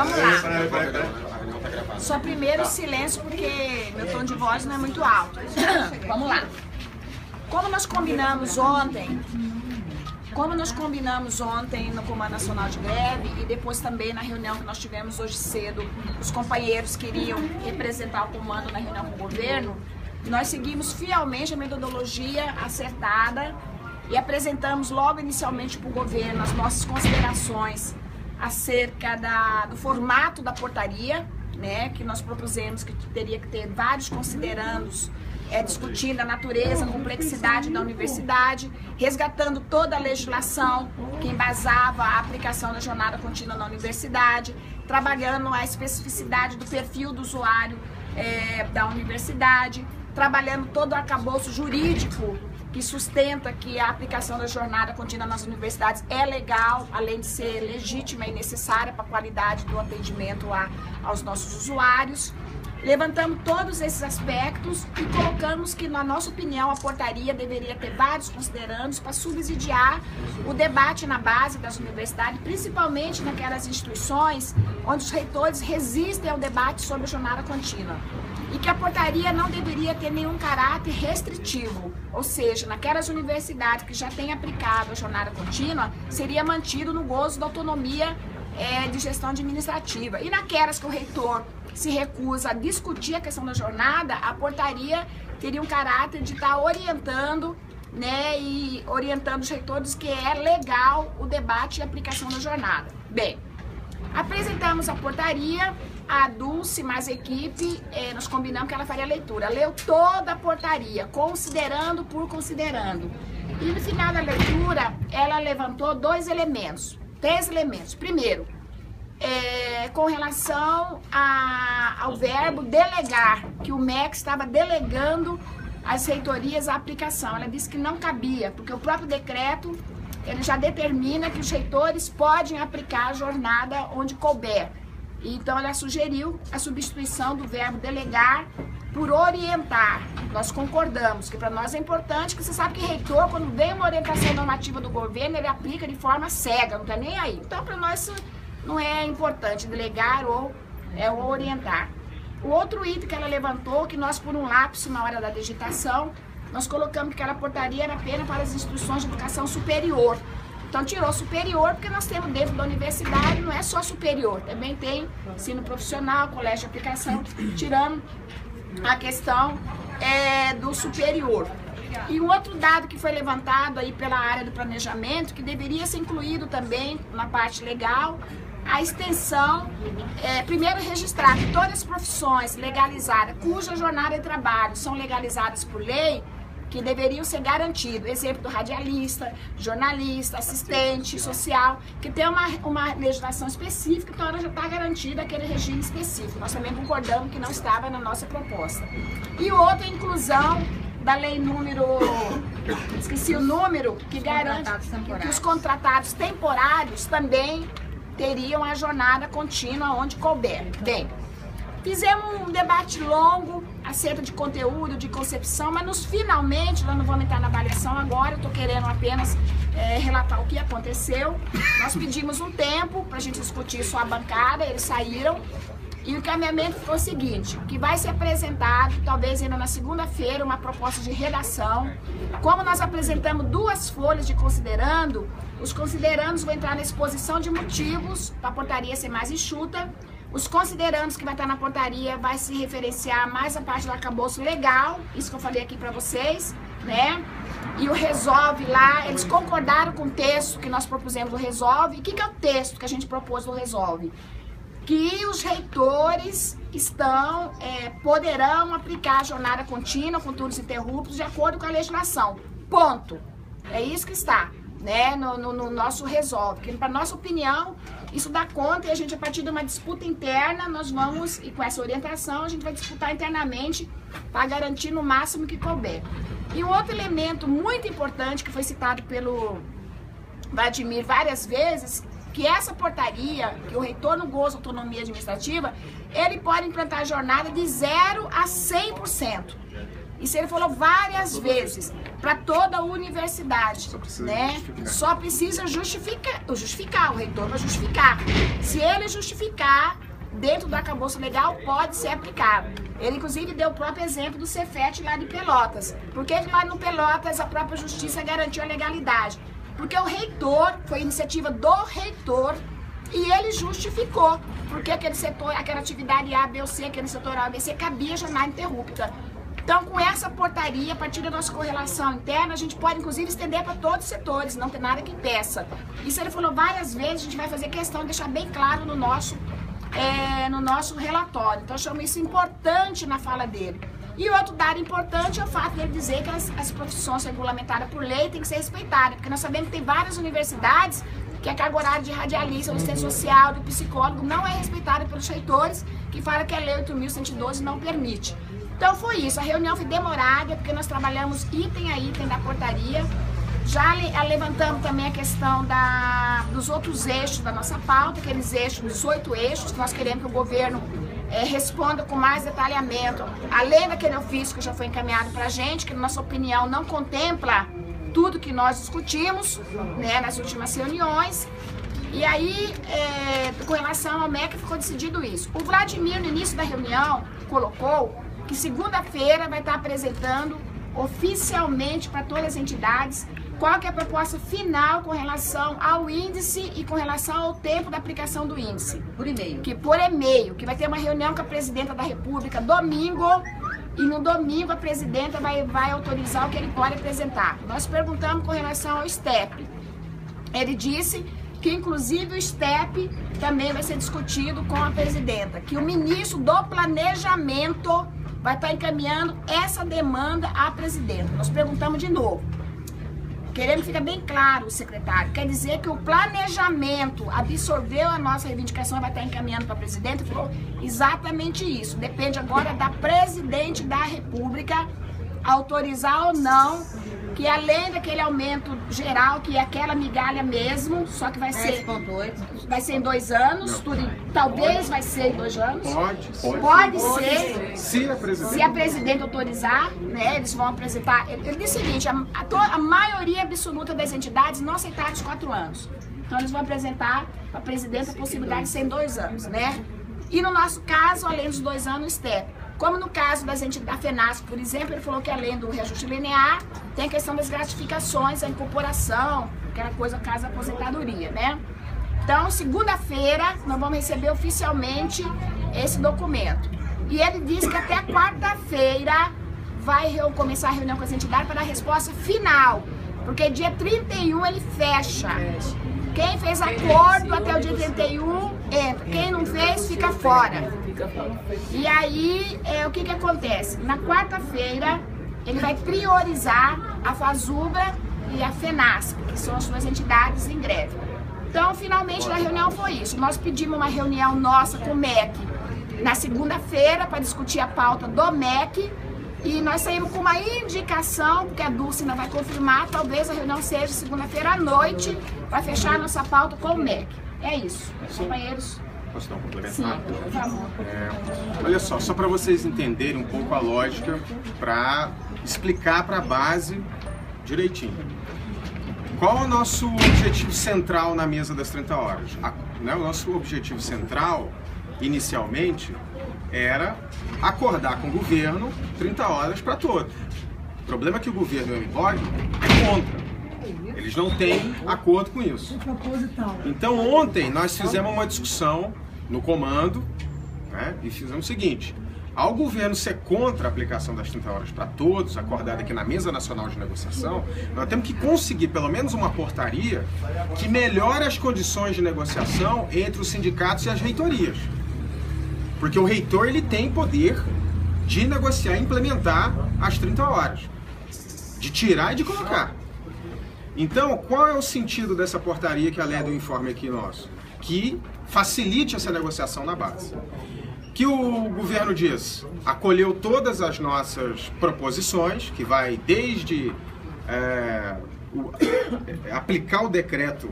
Vamos lá. Só primeiro silêncio, porque meu tom de voz não é muito alto. Vamos lá. Como nós combinamos ontem no Comando Nacional de Greve e depois também na reunião que nós tivemos hoje cedo, os companheiros queriam representar o comando na reunião com o governo, nós seguimos fielmente a metodologia acertada e apresentamos logo inicialmente para o governo as nossas considerações acerca do formato da portaria, né, que nós propusemos que teria que ter vários considerandos discutindo a natureza, a complexidade da universidade, resgatando toda a legislação que embasava a aplicação da jornada contínua na universidade, trabalhando a especificidade do perfil do usuário da universidade, trabalhando todo o arcabouço jurídico que sustenta que a aplicação da jornada contínua nas universidades é legal, além de ser legítima e necessária para a qualidade do atendimento aos nossos usuários. Levantamos todos esses aspectos e colocamos que, na nossa opinião, a portaria deveria ter vários considerandos para subsidiar o debate na base das universidades, principalmente naquelas instituições onde os reitores resistem ao debate sobre a jornada contínua. E que a portaria não deveria ter nenhum caráter restritivo, ou seja, naquelas universidades que já têm aplicado a jornada contínua, seria mantido no gozo da autonomia de gestão administrativa. E naquelas que o reitor se recusa a discutir a questão da jornada, a portaria teria um caráter de estar orientando, né, e orientando os reitores que é legal o debate e a aplicação da jornada. Bem, apresentamos a portaria, a Dulce mais a equipe, nós combinamos que ela faria a leitura. Leu toda a portaria, considerando por considerando. E no final da leitura, ela levantou três elementos. Primeiro, com relação ao verbo delegar, que o MEC estava delegando às reitorias a aplicação. Ela disse que não cabia, porque o próprio decreto ele já determina que os reitores podem aplicar a jornada onde couber. Então ela sugeriu a substituição do verbo delegar por orientar. Nós concordamos que para nós é importante, que você sabe que reitor, quando vem uma orientação normativa do governo, ele aplica de forma cega, não está nem aí. Então para nós isso não é importante, delegar ou orientar. O outro item que ela levantou, que nós por um lapso na hora da digitação, nós colocamos que aquela portaria era apenas para as instituições de educação superior. Então tirou superior, porque nós temos dentro da universidade, não é só superior, também tem ensino profissional, colégio de aplicação, tirando a questão do superior. E um outro dado que foi levantado aí pela área do planejamento, que deveria ser incluído também na parte legal, a extensão, primeiro registrar que todas as profissões legalizadas, cuja jornada de trabalho são legalizadas por lei, que deveriam ser garantidos. Exemplo do radialista, jornalista, assistente social, que tem uma legislação específica, então ela já está garantida aquele regime específico. Nós também concordamos que não estava na nossa proposta. E outra, a inclusão da lei número, esqueci o número, que garante que os contratados temporários também teriam a jornada contínua onde couber. Bem, fizemos um debate longo acerca de conteúdo, de concepção, mas finalmente, nós não vamos entrar na avaliação agora, eu estou querendo apenas relatar o que aconteceu. Nós pedimos um tempo para a gente discutir isso à bancada, eles saíram, e o encaminhamento foi o seguinte, que vai ser apresentado, talvez ainda na segunda-feira, uma proposta de redação. Como nós apresentamos 2 folhas de considerando, os considerandos vão entrar na exposição de motivos, para a portaria ser mais enxuta. Os considerandos que vai estar na portaria vai se referenciar mais a parte do arcabouço legal, isso que eu falei aqui para vocês, né? E o resolve lá, eles concordaram com o texto que nós propusemos do resolve. E o que é o texto que a gente propôs do resolve? Que os reitores poderão aplicar a jornada contínua com turnos interruptos de acordo com a legislação. Ponto. É isso que está, né, no nosso resolve. Porque, para nossa opinião, isso dá conta e a gente, a partir de uma disputa interna, nós vamos, e com essa orientação, a gente vai disputar internamente para garantir no máximo que couber. E um outro elemento muito importante que foi citado pelo Vladimir várias vezes, que essa portaria, que o reitor não goza de autonomia administrativa, ele pode implantar a jornada de 0 a 100%. Isso ele falou várias vezes, para toda a universidade. Só precisa justificar, o reitor vai justificar. Se ele justificar, dentro do arcabouço legal, pode ser aplicado. Ele, inclusive, deu o próprio exemplo do Cefet lá de Pelotas. Por que lá no Pelotas a própria justiça garantiu a legalidade? Porque o reitor, foi iniciativa do reitor, e ele justificou porque aquele setor, aquela atividade A, B ou C, aquele setor A, B, C, cabia jornada interrupta. Então, com essa portaria, a partir da nossa correlação interna, a gente pode, inclusive, estender para todos os setores, não tem nada que impeça. Isso ele falou várias vezes, a gente vai fazer questão de deixar bem claro no nosso relatório. Então, eu chamo isso importante na fala dele. E outro dado importante é o fato dele dizer que as profissões regulamentadas por lei têm que ser respeitadas, porque nós sabemos que tem várias universidades que a carga horária de radialista, do assistente social, do psicólogo não é respeitada pelos reitores, que fala que a Lei 8.112 não permite. Então foi isso, a reunião foi demorada, porque nós trabalhamos item a item da portaria, já levantamos também a questão dos outros eixos da nossa pauta, aqueles eixos, 18 eixos, que nós queremos que o governo responda com mais detalhamento, além daquele ofício que já foi encaminhado para a gente, que na nossa opinião não contempla tudo que nós discutimos, né, nas últimas reuniões. E aí, com relação ao MEC, ficou decidido isso. O Vladimir, no início da reunião, colocou que segunda-feira vai estar apresentando oficialmente para todas as entidades qual que é a proposta final com relação ao índice e com relação ao tempo da aplicação do índice. Por e-mail. Por e-mail, que vai ter uma reunião com a presidenta da República domingo, e no domingo a presidenta vai autorizar o que ele pode apresentar. Nós perguntamos com relação ao STEP. Ele disse que inclusive o STEP também vai ser discutido com a presidenta, que o ministro do Planejamento vai estar encaminhando essa demanda à presidenta. Nós perguntamos de novo. Queremos que fique bem claro, secretário, quer dizer que o planejamento absorveu a nossa reivindicação e vai estar encaminhando para a presidenta? Falou exatamente isso. Depende agora da presidente da República autorizar ou não, que além daquele aumento geral, que é aquela migalha mesmo, só que vai ser em 2 anos, talvez vai ser em 2 anos. Pode ser. Se a presidente autorizar, né, eles vão apresentar. Ele disse o seguinte, a maioria absoluta das entidades não aceitaram os 4 anos. Então eles vão apresentar para a presidenta a possibilidade de ser em 2 anos, né? E no nosso caso, além dos 2 anos, STEP. Como no caso da FENASP, por exemplo, ele falou que além do reajuste linear, tem a questão das gratificações, a incorporação, aquela coisa, caso da aposentadoria, né? Então, segunda-feira, nós vamos receber oficialmente esse documento. E ele disse que até quarta-feira vai começar a reunião com as entidades para dar a resposta final, porque dia 31 ele fecha. Quem fez acordo até o dia 31 entra, quem não fez fica fora. E aí, o que acontece? Na quarta-feira, ele vai priorizar a FASUBRA e a FENASP, que são as suas entidades em greve. Então, finalmente, na reunião foi isso. Nós pedimos uma reunião nossa com o MEC na segunda-feira para discutir a pauta do MEC. E nós saímos com uma indicação, porque a Dulce ainda vai confirmar, talvez a reunião seja segunda-feira à noite, para fechar a nossa pauta com o MEC. É isso, companheiros. Posso dar um complemento? Sim, por favor. Olha só para vocês entenderem um pouco a lógica, para explicar para a base direitinho. Qual é o nosso objetivo central na mesa das 30 horas? O nosso objetivo central, inicialmente, era acordar com o governo 30 horas para todos. O problema é que o governo e o MBOG é contra. Eles não têm acordo com isso. Então ontem nós fizemos uma discussão no comando, né, e fizemos o seguinte: ao governo ser contra a aplicação das 30 horas para todos, acordado aqui na Mesa Nacional de Negociação, nós temos que conseguir pelo menos uma portaria que melhore as condições de negociação entre os sindicatos e as reitorias. Porque o reitor ele tem poder de negociar e implementar as 30 horas, de tirar e de colocar. Então, qual é o sentido dessa portaria que a lei do informe aqui nosso? Que facilite essa negociação na base. Que o governo diz, acolheu todas as nossas proposições, que vai desde aplicar o decreto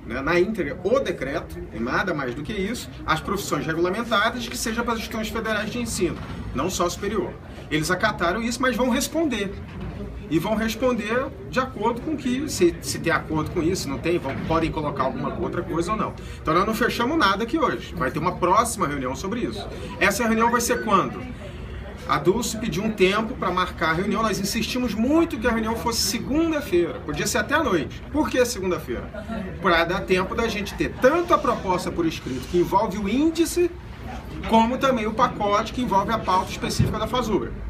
né, na íntegra o decreto, e nada mais do que isso, as profissões regulamentadas, que seja para as instituições federais de ensino, não só superior. Eles acataram isso, mas vão responder. E vão responder de acordo com que, se tem acordo com isso, se não tem, podem colocar alguma outra coisa ou não. Então nós não fechamos nada aqui hoje. Vai ter uma próxima reunião sobre isso. Essa reunião vai ser quando? A Dulce pediu um tempo para marcar a reunião. Nós insistimos muito que a reunião fosse segunda-feira. Podia ser até à noite. Por que segunda-feira? Para dar tempo da gente ter tanto a proposta por escrito, que envolve o índice, como também o pacote que envolve a pauta específica da FASUBRA.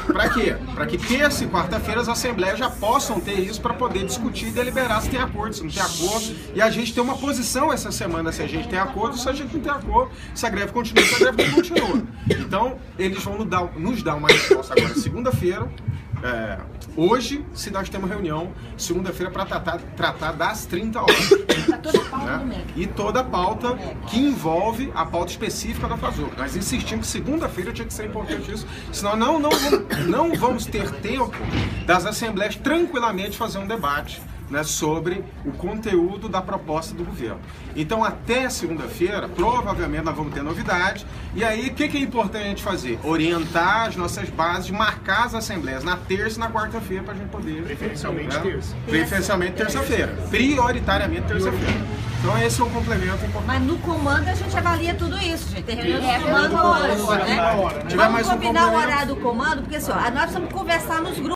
Para quê? Para que terça e quarta-feira as assembleias já possam ter isso para poder discutir e deliberar se tem acordo, se não tem acordo. E a gente tem uma posição essa semana se a gente tem acordo, se a gente não tem acordo, se a greve continua, se a greve não continua. Então, eles vão nos dar uma resposta agora segunda-feira. Hoje, se nós temos reunião, segunda-feira, para tratar das 30 horas. Toda a pauta do MEC. E toda a pauta que envolve a pauta específica da FASUBRA. Nós insistimos que segunda-feira tinha que ser importante isso, senão não vamos ter tempo das assembleias tranquilamente fazer um debate, né, sobre o conteúdo da proposta do governo. Então, até segunda-feira, provavelmente nós vamos ter novidade. E aí, o que é importante a gente fazer? Orientar as nossas bases, marcar as assembleias na terça e na quarta-feira para a gente poder... Preferencialmente terça. Preferencialmente terça-feira. Prioritariamente terça-feira. Então, esse é um complemento importante. Mas no comando a gente avalia tudo isso, gente. Tem reunião do comando hoje, né? Tiver mais Vamos um combinar o complemento. horário do comando, porque assim, ó, nós precisamos conversar nos grupos.